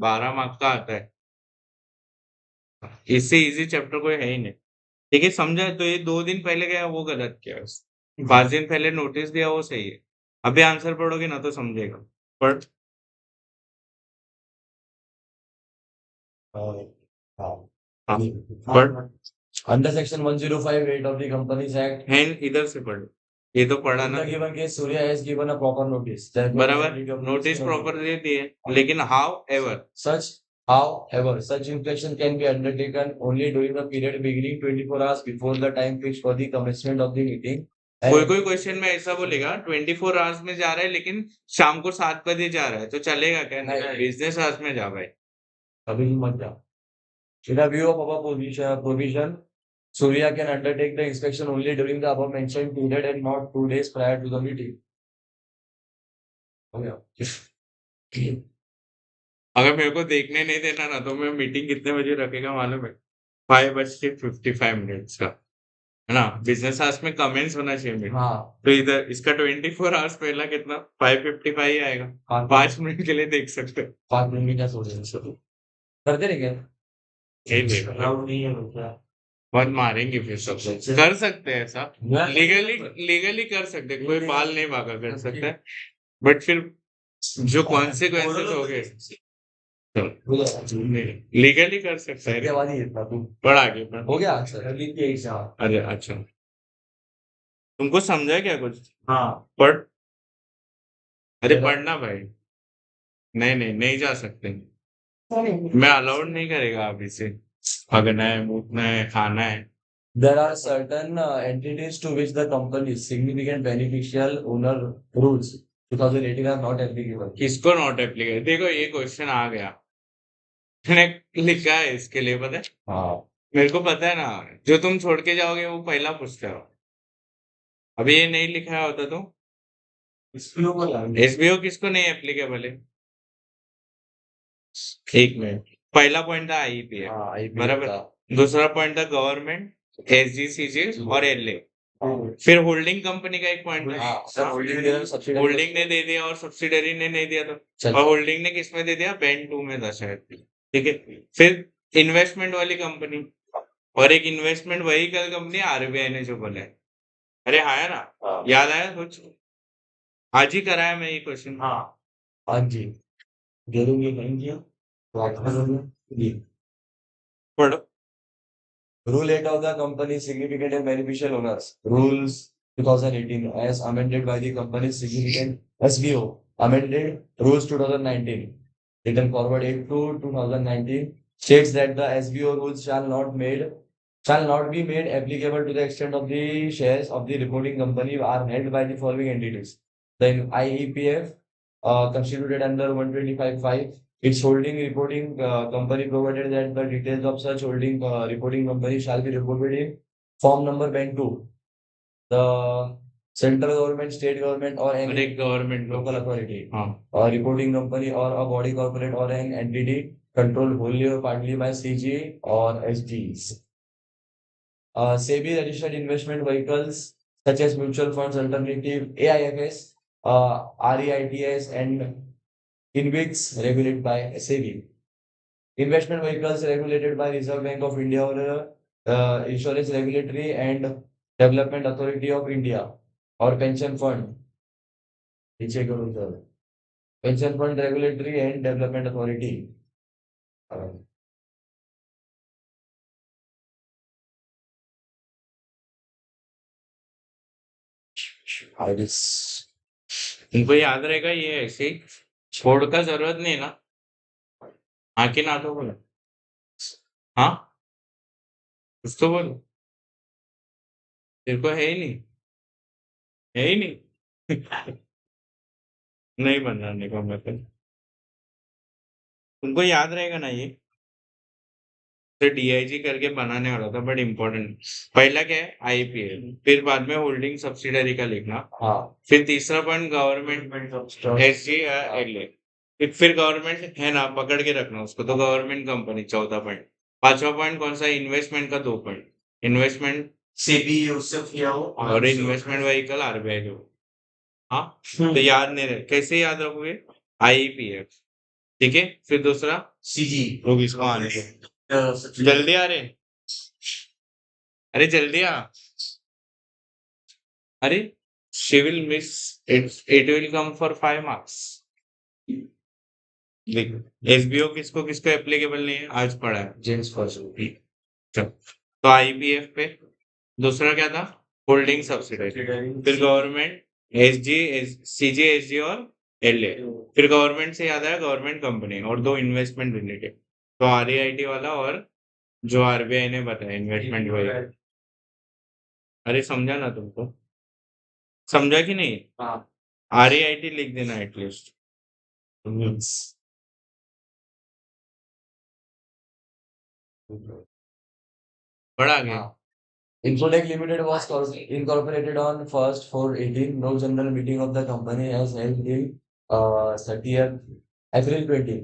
12 marks का आता है। इससे इजी चैप्टर कोई है ही नहीं। ठीक है, समझा? तो ये 2 दिन पहले गया वो गलत किया उसने। 5 दिन पहले नोटिस दिया वो सही है। अभी आंसर पढ़ोगे ना तो समझेगा। पढ़। हाँ, हाँ, पढ़। under section 105(8) of the Companies Act, है इधर से पढ़। ये तो पढ़ा in ना। the given case, Surya has given a proper notice. Therefore, बराबर, validity of notice notice proper दे दिए, लेकिन however However, such inspection can be undertaken only during the period beginning 24 hours before the time fixed for the commencement of the meeting. कोई कोई question में ऐसा बोलेगा 24 hours में जा रहा है, लेकिन शाम को 7 बजे जा रहा है, तो चलेगा क्या? नहीं, बिजनेस आवर्स में जा भाई। अभी मत जा. In a view of our provision, Surya can undertake the inspection only during the above mentioned period and not 2 days prior to the meeting. हो गया. अगर मेरे को देखने नहीं देना ना, तो मैं मीटिंग कितने बजे रखेगा मालूम है? 5:55 का, है ना? बिजनेस आवर्स में कमेंट्स होना चाहिए मेरे। हाँ. तो इधर इसका 24 आवर्स पहला कितना 5:55 ही आएगा। 5 मिनट के लिए देख सकते हो। 5 मिनट में क्या सोच रहे हैं? करते रहे क्या? यही देख रहा हूँ। नहीं है क्या? बहुत मारेंगे फिर सब लोग। कर सकते हैं ऐसा, लीगली लीगली कर सकते हैं, कोई बाल नहीं भागा कर सकता है, बट फिर जो कॉन्सिक्वेंसेस हो गए लीगली कर सकता है। इसके बाद ही इतना तू पढ़ आगे पढ़। हो गया आंसर. अरे अच्छा, तुमको समझा क्या कुछ? हाँ. पढ़। अरे पढ़ना भाई। नहीं नहीं नहीं जा सकते, मैं अलाउड नहीं करेगा अभी से। भागना है, मूतना है, खाना है। There are certain entities to which the company's significant beneficial owner rules 2018 are not applicable. किसको नॉट एप्लीकेबल? देखो ये क्वेश्चन आ गया, मैंने लिखा है इसके लिए, पता है? हाँ. मेरे को पता है ना, जो तुम छोड़ के जाओगे वो पहला पूछते हो। अभी ये नहीं लिखा होता तो एसबीओ किसको नहीं एप्लीकेबल है? एक मिनट, पहला पॉइंट था आईपीएफ, हाँ, बराबर। दूसरा पॉइंट था गवर्नमेंट, एसजीसीजी और एलए। फिर होल्डिंग कंपनी का एक पॉइंट था। सर होल्डिंग होल्डिंग ने दे दिया और सब्सिडरी ने नहीं दिया तो, और होल्डिंग ने किस में दे दिया? बैंड 2 में था शायद। ठीक है, फिर इन्वेस्टमेंट वाली कंपनी और एक इन्वेस्टमेंट व्हीकल कंपनी आरबीआई ने जो बोला है। अरे आया ना? याद आया कुछ? आज ही कराया मैं ये क्वेश्चन। हाँ. हाँ जी. जरूर ये नहीं किया. पढ़ो। Rule 8 of the company's significant and beneficial owners. Rules 2018 as amended by the company's significant SBO. Amended Rules 2019. Written forward 8 to 2019 states that the SBO rules shall not be made applicable to the extent of the shares of the reporting company are held by the following entities. The IEPF constituted under 125(5). Its holding reporting company provided that the details of such holding reporting company shall be reported in form number bank 2. The central government, state government or any government local authority, हाँ, reporting company or a body corporate or an entity controlled wholly or partly by CG or SGs. SEBI registered investment vehicles such as mutual funds, alternative AIFs, REITs and InvITs regulated by SEBI. Investment vehicles regulated by Reserve Bank of India or Insurance Regulatory and Development Authority of India or pension fund. Pension fund regulatory and development authority. तुमको याद रहेगा ये ऐसे ही, छोड़ का जरूरत नहीं है ना? आके ना तो बोलो, हाँ कुछ तो बोलो, तेरे को है ही नहीं, है ही नहीं। नहीं बनाने का मतलब, तुमको याद रहेगा ना ये? तो डीआईजी करके बनाने वाला था, बट इम्पोर्टेंट। पहला क्या है? आईपीएल, फिर बाद में होल्डिंग सब्सिडरी का लिखना। हाँ. फिर तीसरा पॉइंट गवर्नमेंट एसजी एलए। फिर गवर्नमेंट है ना, पकड़ के रखना उसको, तो गवर्नमेंट कंपनी 14 पॉइंट। 5वां पॉइंट कौन सा? इन्वेस्टमेंट का 2 पॉइंट, इन्वेस्टमेंट सेबी उससे किया हो, और इन्वेस्टमेंट व्हीकल आरबीआई जो। हाँ, तो याद नहीं रहे, कैसे याद रखोगे? आईपीएफ, ठीक है। फिर दूसरा सीजी लोग इसको आने दो। जल्दी आ रहे, अरे जल्दी आ, अरे she will miss it will come for 5 marks। देख एसबीओ किसको किसको एप्लीकेबल नहीं है, आज पढ़ा है। जेम्स फर्स्ट चल, तो आईपीएफ पे दूसरा क्या था, होल्डिंग सब्सिडारी, फिर गवर्नमेंट एसजी सीजी एसजी और एलए, फिर गवर्नमेंट से याद आया गवर्नमेंट कंपनी और दो इन्वेस्टमेंट रिलेटेड, तो आरईआईटी वाला और जो आरबीआई ने बताया इन्वेस्टमेंट वाला। अरे समझा ना तुमको, समझा कि नहीं? हाँ आरईआईटी लिख देना एटलीस्ट। बड़ा आगे Infotech Limited was incorporated on 1st 4/18. No general meeting of the company has held till 30th April 20.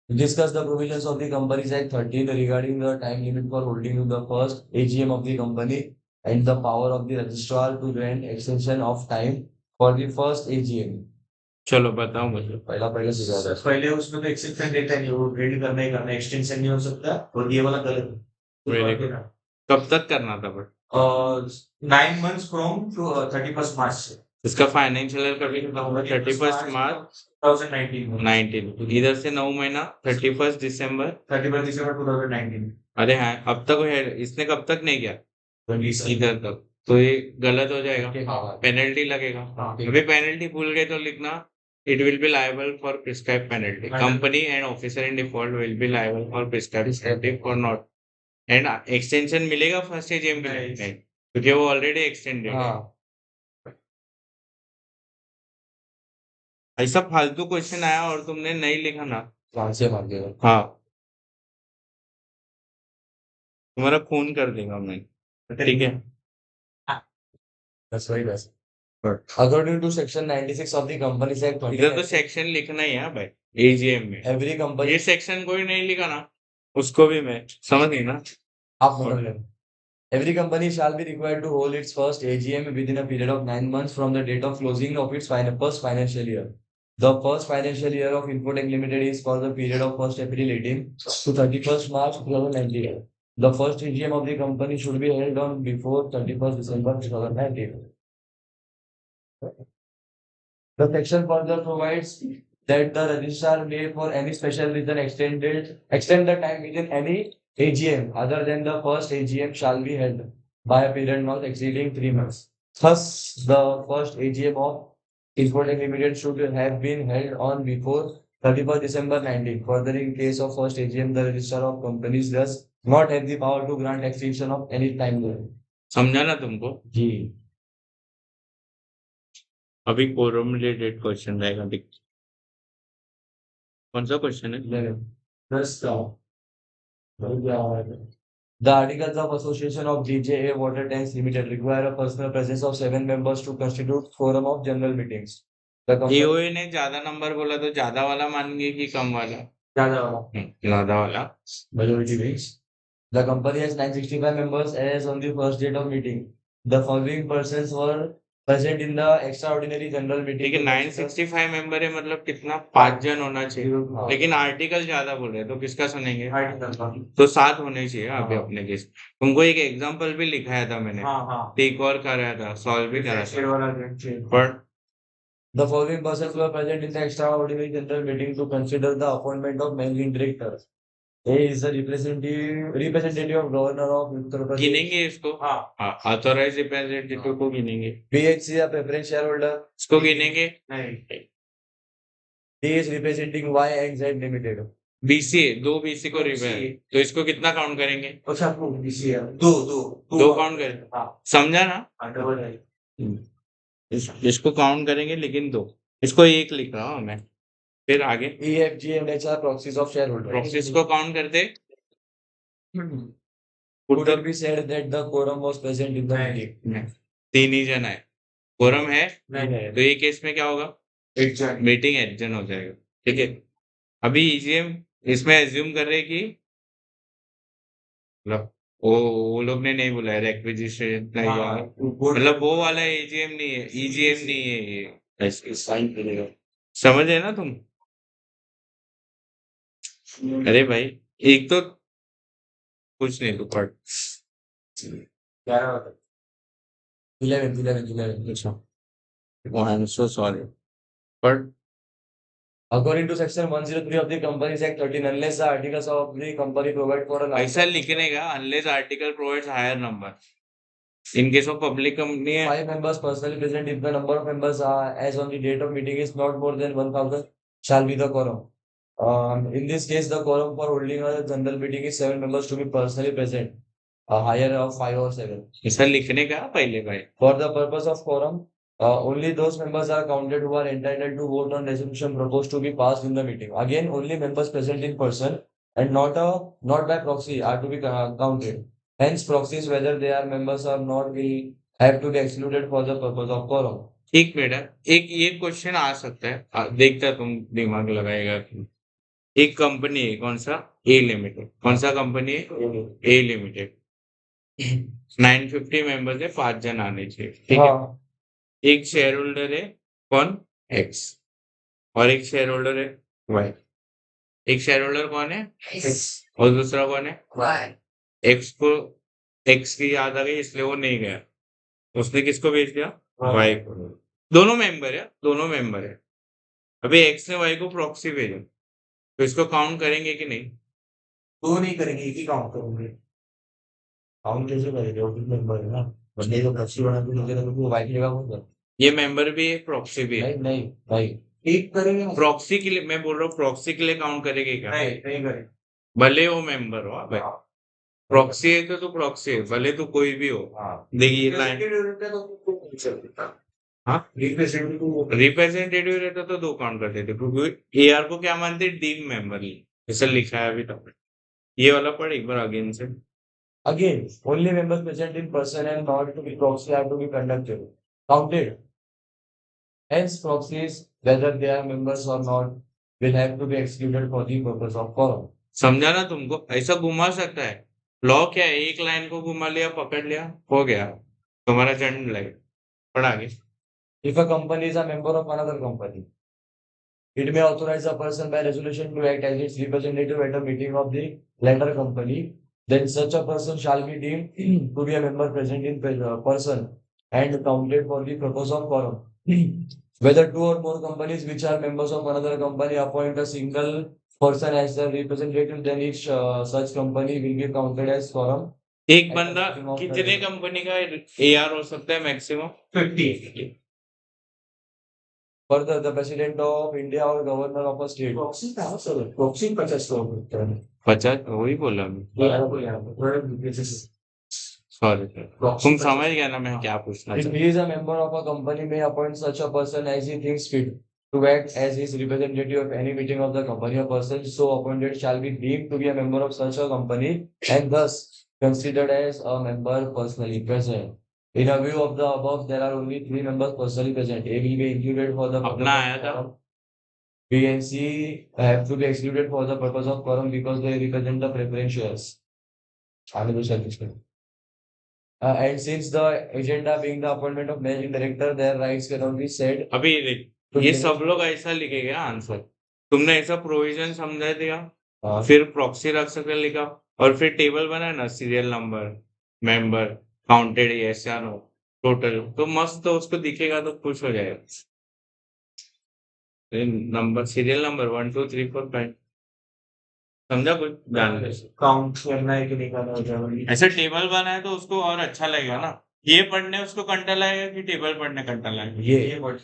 To discuss the provisions of the Companies Act 13 regarding the time limit for holding the first AGM of the company and the power of the registrar to grant extension of time for the first AGM. चलो बताओ मुझे। पहले सीधा है। पहले उसमें तो exception देता नहीं, वो रेडी करना ही करना, एक्सटेंशन नहीं हो सकता, और ये वाला गलत है। Very good. कब तक करना था बट 9 months फ्रॉम 31st मार्च से इसका फाइनेंशियल ईयर कभी खत्म होगा? 31 मार्च 2019 19, इधर से 9 महीना 31 दिसंबर 31 दिसंबर 2019। अरे हाँ अब तक है, इसने कब तक नहीं किया 20 इधर तक, तो ये गलत हो जाएगा, हाँ। पेनल्टी लगेगा। हाँ, अभी पेनल्टी भूल गए तो लिखना it will be liable for prescribe penalty, company and officer in default will be liable for prescribe penalty for not, and extension मिलेगा फर्स्ट एजीएम के लिए? नहीं, क्योंकि वो ऑलरेडी एक्सटेंडेड है। हाँ ऐसा फालतू क्वेश्चन आया और तुमने नहीं लिखा ना, वहां से मार देगा। हाँ तुम्हारा खून कर देगा मैं, ठीक है? That's right, that's according to section 96 of the Companies Act इधर 20, तो सेक्शन लिखना ही है भाई एजीएम में, every ये company सेक्शन कोई नहीं लिखा ना, उसको भी मैं समझ गई ना। आप पढ़ लेना। Every company shall be required to hold its first AGM within a period of 9 months from the date of closing of its first financial year. The first financial year of Infotech Limited is for the period of 1st April 18 to 31st March 2019. The first AGM of the company should be held on before 31st December 2019. The section further provides that the registrar may, for any special reason, extend the time within any AGM other than the first AGM shall be held by a period not exceeding 3 months. Thus, the first AGM of Infotech Limited should have been held on before 31st December 19. Further, in case of first AGM, the registrar of companies does not have the power to grant extension of any time limit. समझा ना तुमको? जी अभी quorum related question रहेगा, देख कौन सा question है? The Articles of Association of GJA Water Tanks Limited require a personal presence of 7 members to constitute quorum of general meetings. The company, AOA ने ज्यादा नंबर बोला तो ज्यादा वाला मानेंगे कि कम वाला? ज्यादा वाला। ज्यादा वाला। majority means the company has 965 members as on the first date of meeting. The following persons were present in the extraordinary general meeting. ठीक है, 965 मेंबर है मतलब कितना, 5 जन होना चाहिए, लेकिन आर्टिकल ज्यादा बोल रहे हैं तो किसका सुनेंगे? तो 7 होने चाहिए अभी अपने केस। तुमको एक एग्जांपल भी लिखाया था मैंने, टिक और कराया था, सॉल्व भी करा था, पर The following persons were present in the extraordinary general meeting to consider the appointment of managing directors. A is the representative of governor of Uttar Pradesh. गिनेंगे इसको? हाँ, ऑथोराइज रिप्रेजेंटेटिव को गिनेंगे। BHC a preference shareholder. इसको गिनेंगे? नहीं। D is representing Y and Z Limited. BC, 2 BC को represent, तो इसको कितना count करेंगे? अच्छा बीसी है, दो काउंट करें, हाँ समझा ना? डबल है। इसको काउंट करेंगे लेकिन 2, इसको 1 लिख रहा हूँ मैं। फिर आगे E, F, G and H are proxies of shareholder. Process को काउंट करते, Could it be said that the quorum was present in the नहीं। meeting? 3 ही जन है, कोरम है, नहीं तो ये केस में क्या होगा? एक जन मीटिंग एडजन हो जाएगा, ठीक है? अभी ईजीएम इसमें एज्यूम कर रहे कि मतलब वो लोग ने नहीं बोला है रिक्विजिशन नहीं हाँ, हुआ, मतलब वो वाला एजीएम नहीं है, ईजीएम नहीं है ये, ऐसे साइन करेगा, समझे ना तुम? अरे भाई एक तो कुछ नहीं तू पढ़ 11. अच्छा I am so sorry but According to section 103 of the Companies Act 13, unless the articles of the company provide for a ऐसा लिखने का unless article provides higher number in case of public company है 5 members personally present, if the number of members as on the date of meeting is not more than 1,000, shall be the quorum. In this case, the quorum for holding a general meeting is 7 members to be personally present, a higher of 5 or 7. ऐसा लिखने का पहले भाई For the purpose of quorum, only those members are counted who are entitled to vote on resolution proposed to be passed in the meeting. Again, only members present in person and not by proxy are to be counted. Hence, proxies, whether they are members or not, will have to be excluded for the purpose of quorum. एक minute एक ये question आ सकता है देखता तुम दिमाग लगाएगा कि एक कंपनी है कौन सा ए लिमिटेड कौन सा कंपनी है ए लिमिटेड 950 मेंबर्स है 5 जन आने चाहिए ठीक है हाँ, एक शेयर होल्डर है कौन एक्स और एक शेयर होल्डर है वाई एक शेयर होल्डर कौन है और दूसरा कौन है एक्स को एक्स की याद आ गई इसलिए वो नहीं गया उसने किसको भेज दिया वाई को दोनों मेंबर है अभी एक्स ने वाई को प्रॉक्सी भेजा तो इसको काउंट करेंगे कि नहीं दो नहीं करेंगे, एक ही काउंट करेंगे। काउंट कैसे करेंगे? वो भी मेंबर है ना, बंदे को प्रॉक्सी बना के मुझे लगा वो वाइट लेगा होगा। ये मेंबर भी है प्रॉक्सी भी है नहीं नहीं भाई, एक करेंगे ना? प्रॉक्सी के लिए मैं बोल रहा हूँ प्रॉक्सी के लिए काउंट करेगी क्या नहीं नहीं करेंगे। भले वो मेंबर हो भाई प्रॉक्सी है तो तू प्रॉक्सी है भले तू कोई भी हो हाँ, देखिए लाइन हाँ रिप्रेजेंटेटिव रहता तो दो काउंट करते थे क्योंकि एआर को क्या मानते डीम मेंबर ऐसा लिखा है अभी तक ये वाला पढ़ एक बार अगेन से again, only members present in person and not to be proxy are to be counted. Hence, proxies, whether they are members or not, will have to be excluded for the purpose of quorum. समझा ना तुमको ऐसा घुमा सकता है law क्या है एक लाइन को घुमा लिया पकड़ लिया हो गया तुम्हारा जन्म लगे पढ़ आगे If a company is a member of another company, it may authorize a person by resolution to act as its representative at a meeting of the latter company. Then such a person shall be deemed to be a member present in person and counted for the purpose of quorum. Whether two or more companies which are members of another company appoint a single person as their representative, then each such company will be counted as quorum. एक बंदा कितने company का AR हो सकता है maximum 50 Further, the president of India or governor of a state. Proxy का हो sir, proxy 50 लोग होते हैं। 50 वही बोला मैं सॉरी तुम समझ गया ना मैं क्या पूछना If चाहता he is a member of a company, may appoint such a person as he thinks fit to act as his representative at any meeting of the company. A person so appointed shall be deemed to be a member of such a company and thus considered as a member personally present. In a view of the above, there are only 3 members personally present. A will be included for the purpose अपना आया था quorum. B and C have to be excluded for the purpose of quorum because they represent the preferentials. And since the agenda being the appointment of managing director, their rights cannot be said. अभी देख ये सब लोग ऐसा लिखेंगे answer तुमने ऐसा provision समझा दिया फिर प्रॉक्सी रख सकते लिखा और फिर टेबल बनाया ना serial number member counted yes या नो टोटल तो मस्त तो उसको दिखेगा तो खुश हो जाएगा नंबर सीरियल नंबर 1 2 3 4 5 समझा कुछ ध्यान दे काउंट करना है कि नहीं करना है ऐसा टेबल बनाया तो उसको और अच्छा लगेगा ना ये पढ़ने उसको कंटा लगेगा कि टेबल पढ़ने कंटा लगेगा ये word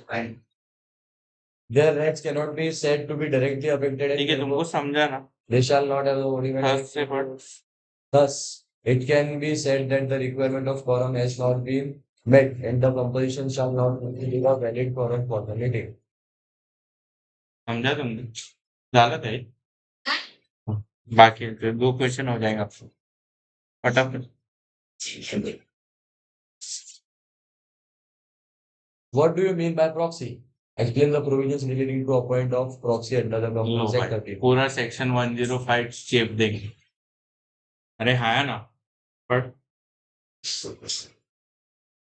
Their rights cannot be said to be directly affected. ठीक है तुमको समझा ना They shall not have the voting third rights. से पढ़ Thus, it can be said that the requirement of quorum has not been met and the composition shall not be a valid quorum for the meeting. समझा तुमने झालं काय बाकी फिर 2 question हो जाएंगे आपको फटाफट What do you mean by proxy? Explain the provisions relating to appoint of proxy under the low Companies Act भाई 13. पूरा सेक्शन 105 चेप देंगे अरे हाँ है ना पढ़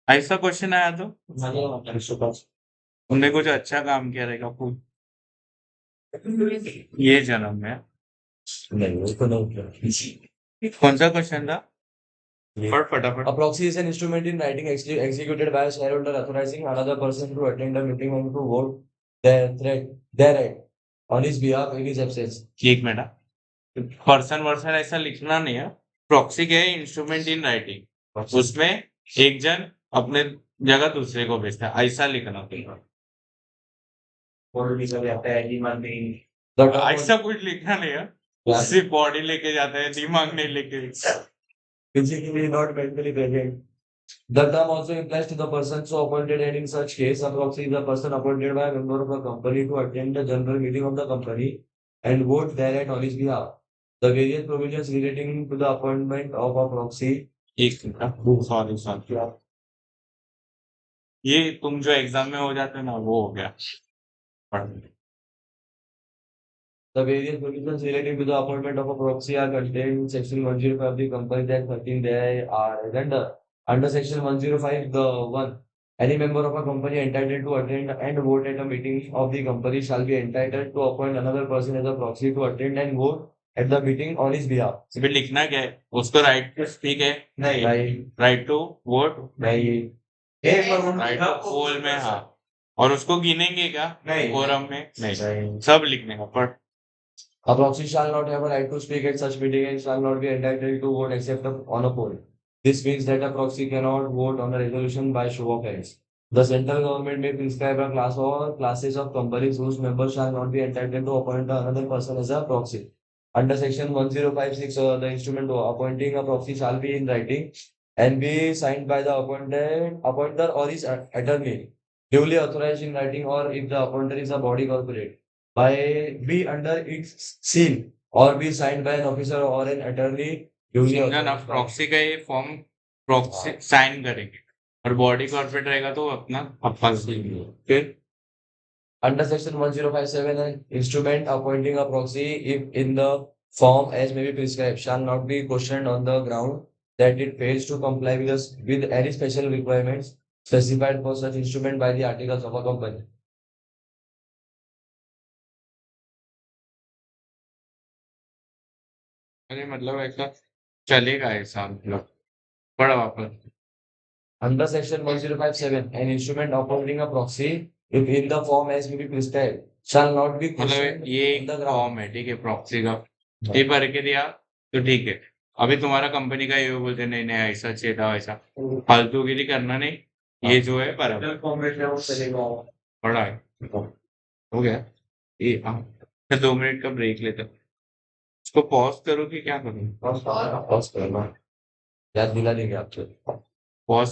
ऐसा क्वेश्चन आया तो तुमने कुछ अच्छा काम किया रहेगा पूछ ये जन्म में नहीं वो तो नहीं किया। कौन सा क्वेश्चन था? ये पढ़ फटाफट। A proxy is an instrument in writing executed by a shareholder authorizing another person to attend a meeting and to vote thereat on his behalf in his absence. एक मिनट, पर्सन वर्सन ऐसा लिखना नहीं है। Proxy क्या है? Instrument in writing, उसमें एक जन अपने जगह दूसरे को भेजता है, ऐसा लिखना पड़ेगा। पॉलिटिकल आता है दिमाग नहीं The term ऐसा कुछ लिखना नहीं है, Yeah. सिर्फ बॉडी लेके जाता है, दिमाग नहीं लेके। physically not mentally present. The term also implies to the person so appointed, and in such case, a proxy is a person appointed by a member of a company to attend the general meeting of the company and vote thereat on his behalf. The various provisions relating to the appointment of a proxy. एक minute, sorry, ये तुम जो exam में हो जाते हैं ना, वो हो गया। पढ़। The various provisions relating to the appointment of a proxy are contained in section 105 of the Companies Act 13. They are as under section 105, the one. Any member of a company entitled to attend and vote at a meeting of the company shall be entitled to appoint another person as a proxy to attend and vote at the meeting on his behalf. फिर लिखना क्या है उसको? Right to speak है, नहीं right to vote, नहीं एक बार right to पोल में, हाँ। और उसको गिनेंगे क्या नहीं। फोरम में? नहीं, नहीं. सब लिखने का। पढ़। A proxy shall not have a right to speak at such meeting and shall not be entitled to vote except on a poll. This means that a proxy cannot vote on a resolution by show of hands. The central government may prescribe a class or classes of companies whose members shall not be entitled to appoint another person as a proxy. Under section 1056, the instrument appointing a proxy shall be in writing and be signed by the appointer or his attorney, duly authorized in writing, or if the appointer is a body corporate, by be under its seal or be signed by an officer or an attorney duly ना authorized by- proxy का ये form proxy sign करेंगे, और body corporate रहेगा तो अपना अपना फिर Under section 1057, an instrument appointing a proxy, if in the form as may be prescribed, shall not be questioned on the ground that it fails to comply with any special requirements specified for such instrument by the articles of a company. अरे मतलब ऐसा चलेगा ऐसा, मतलब पढ़ वापस। Under section 1057, an instrument appointing a proxy, if in the form as may be prescribed, shall not be questioned मतलब ये on the ground. फॉर्म है, ठीक है, प्रॉक्सी का। ये भर के दिया तो ठीक है। अभी तुम्हारा कंपनी का ये बोलते नहीं नहीं ऐसा चाहिए था, ऐसा फालतूगिरी करना नहीं। ये जो है बराबर कॉम्रेड है वो चलेगा पढ़ा है, हो गया ये। हाँ, फिर 2 मिनट का ब्रेक लेते हैं। इसको पॉज करो कि क्या करूँ? Pause करना याद दिला देंगे आपको पॉज